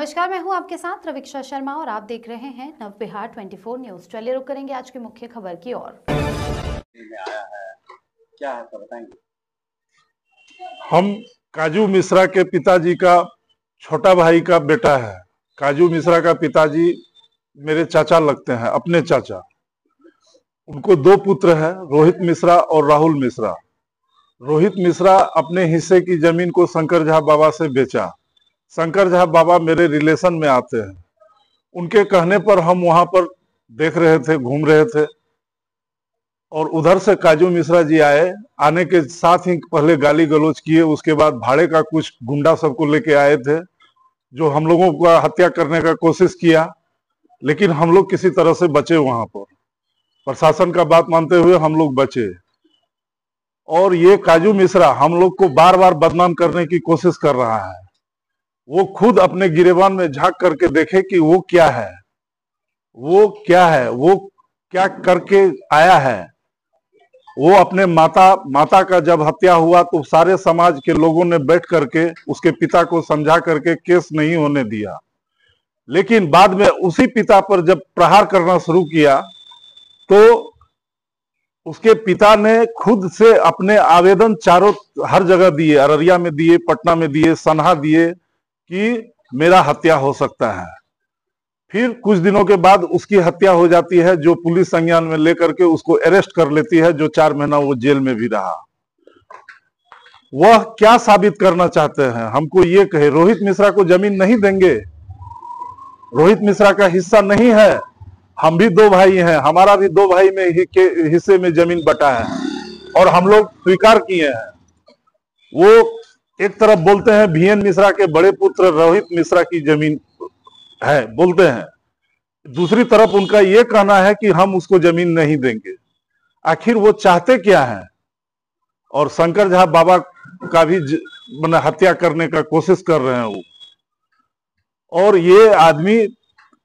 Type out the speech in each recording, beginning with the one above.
नमस्कार, मैं हूं आपके साथ रविक्षा शर्मा और आप देख रहे हैं नव बिहार 24 न्यूज। चलिए रुक करेंगे आज की मुख्य खबर की ओर। आया है, क्या है बताएंगे? हम काजू मिश्रा के पिताजी का छोटा भाई का बेटा है। काजू मिश्रा का पिताजी मेरे चाचा लगते हैं, अपने चाचा। उनको दो पुत्र हैं, रोहित मिश्रा और राहुल मिश्रा। रोहित मिश्रा अपने हिस्से की जमीन को शंकर झा बाबा से बेचा। शंकर झा बाबा मेरे रिलेशन में आते हैं। उनके कहने पर हम वहां पर देख रहे थे, घूम रहे थे, और उधर से काजू मिश्रा जी आए। आने के साथ ही पहले गाली गलौज किए, उसके बाद भाड़े का कुछ गुंडा सबको लेके आए थे, जो हम लोगों का हत्या करने का कोशिश किया, लेकिन हम लोग किसी तरह से बचे। वहां पर प्रशासन का बात मानते हुए हम लोग बचे। और ये काजू मिश्रा हम लोग को बार बार बदनाम करने की कोशिश कर रहा है। वो खुद अपने गिरेबान में झांक करके देखे कि वो क्या है, वो क्या करके आया है। वो अपने माता का जब हत्या हुआ तो सारे समाज के लोगों ने बैठ करके उसके पिता को समझा करके केस नहीं होने दिया, लेकिन बाद में उसी पिता पर जब प्रहार करना शुरू किया तो उसके पिता ने खुद से अपने आवेदन हर जगह दिए, अररिया में दिए, पटना में दिए, सनहा दिए कि मेरा हत्या हो सकता है। फिर कुछ दिनों के बाद उसकी हत्या हो जाती है, जो पुलिस संज्ञान में लेकर के उसको अरेस्ट कर लेती है, जो 4 महीना वो जेल में भी रहा। वह क्या साबित करना चाहते हैं हमको ये कहे। रोहित मिश्रा को जमीन नहीं देंगे, रोहित मिश्रा का हिस्सा नहीं है। हम भी 2 भाई हैं, हमारा भी 2 भाई में के हिस्से में जमीन बटा है और हम लोग स्वीकार किए हैं। वो एक तरफ बोलते हैं VN मिश्रा के बड़े पुत्र रोहित मिश्रा की जमीन है, बोलते हैं, दूसरी तरफ उनका यह कहना है कि हम उसको जमीन नहीं देंगे। आखिर वो चाहते क्या है? और शंकर झा बाबा का भी हत्या करने का कोशिश कर रहे हैं वो। और ये आदमी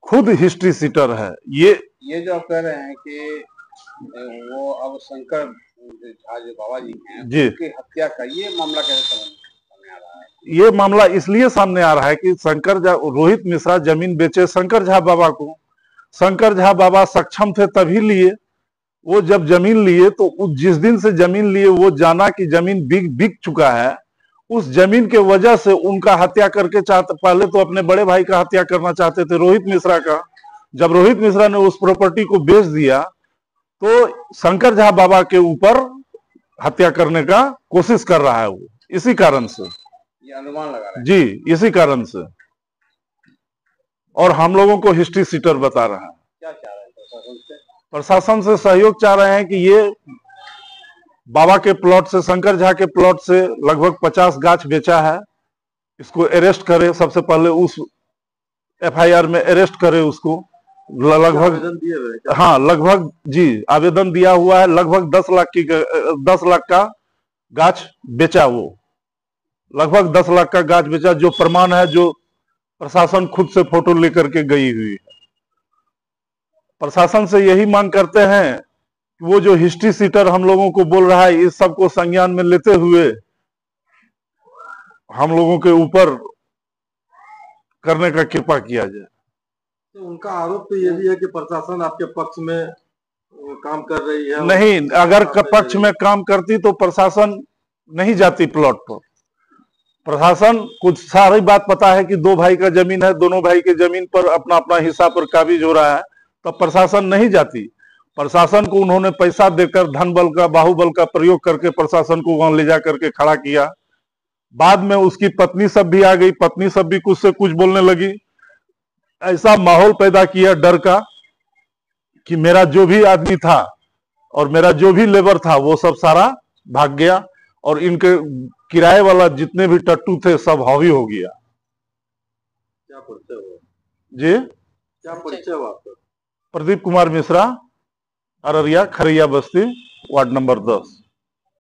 खुद हिस्ट्री सीटर है। ये जो आप कह रहे हैं कि वो अब शंकर झा जो बाबा जी हैं जी, उनकी हत्या का ये मामला कैसे सामने आ रहा है? ये मामला इसलिए सामने आ रहा है कि रोहित मिश्रा जमीन बेचे शंकर झा बाबा को। शंकर झा बाबा सक्षम थे तभी लिए। वो जब जमीन लिए तो जिस दिन से जमीन लिए वो जाना कि जमीन बिक चुका है, उस जमीन के वजह से उनका हत्या करके पहले तो अपने बड़े भाई का हत्या करना चाहते थे, रोहित मिश्रा का। जब रोहित मिश्रा ने उस प्रॉपर्टी को बेच दिया तो शंकर झा बाबा के ऊपर हत्या करने का कोशिश कर रहा है वो। इसी कारण से ये अनुमान लगा रहे हैं जी, इसी कारण से। और हम लोगों को हिस्ट्री सीटर बता रहा है। क्या चाह रहे हैं प्रशासन से? प्रशासन से सहयोग चाह रहे हैं कि ये बाबा के प्लॉट से, शंकर झा के प्लॉट से लगभग 50 गाछ बेचा है, इसको अरेस्ट करे। सबसे पहले उस FIR में अरेस्ट करे उसको। लगभग, हाँ, लगभग जी आवेदन दिया हुआ है। लगभग 10 लाख का गाछ बेचा वो, लगभग 10 लाख का गाछ बेचा, जो प्रमाण है, जो प्रशासन खुद से फोटो लेकर के गई हुई है। प्रशासन से यही मांग करते हैं कि वो जो हिस्ट्री सीटर हम लोगों को बोल रहा है, इस सबको संज्ञान में लेते हुए हम लोगों के ऊपर करने का कृपा किया जाए। तो उनका आरोप तो ये भी है कि प्रशासन आपके पक्ष में काम कर रही है। नहीं, अगर पक्ष में काम करती तो प्रशासन नहीं जाती प्लॉट पर। प्रशासन कुछ सारी बात पता है कि 2 भाई का जमीन है, दोनों भाई के जमीन पर अपना अपना हिस्सा पर काबिज हो रहा है, तब प्रशासन नहीं जाती। प्रशासन को उन्होंने पैसा देकर, धन बल का, बाहुबल का प्रयोग करके प्रशासन को वहां ले जा करके खड़ा किया। बाद में उसकी पत्नी सब भी आ गई, पत्नी सब भी कुछ से कुछ बोलने लगी। ऐसा माहौल पैदा किया डर का कि मेरा जो भी आदमी था और मेरा जो भी लेबर था वो सब सारा भाग गया, और इनके किराए वाला जितने भी टट्टू थे सब हावी हो गया। क्या परिचय हुआ जी? क्या परिचय हुआ आपका? प्रदीप कुमार मिश्रा, अररिया खरैया बस्ती, वार्ड नंबर 10।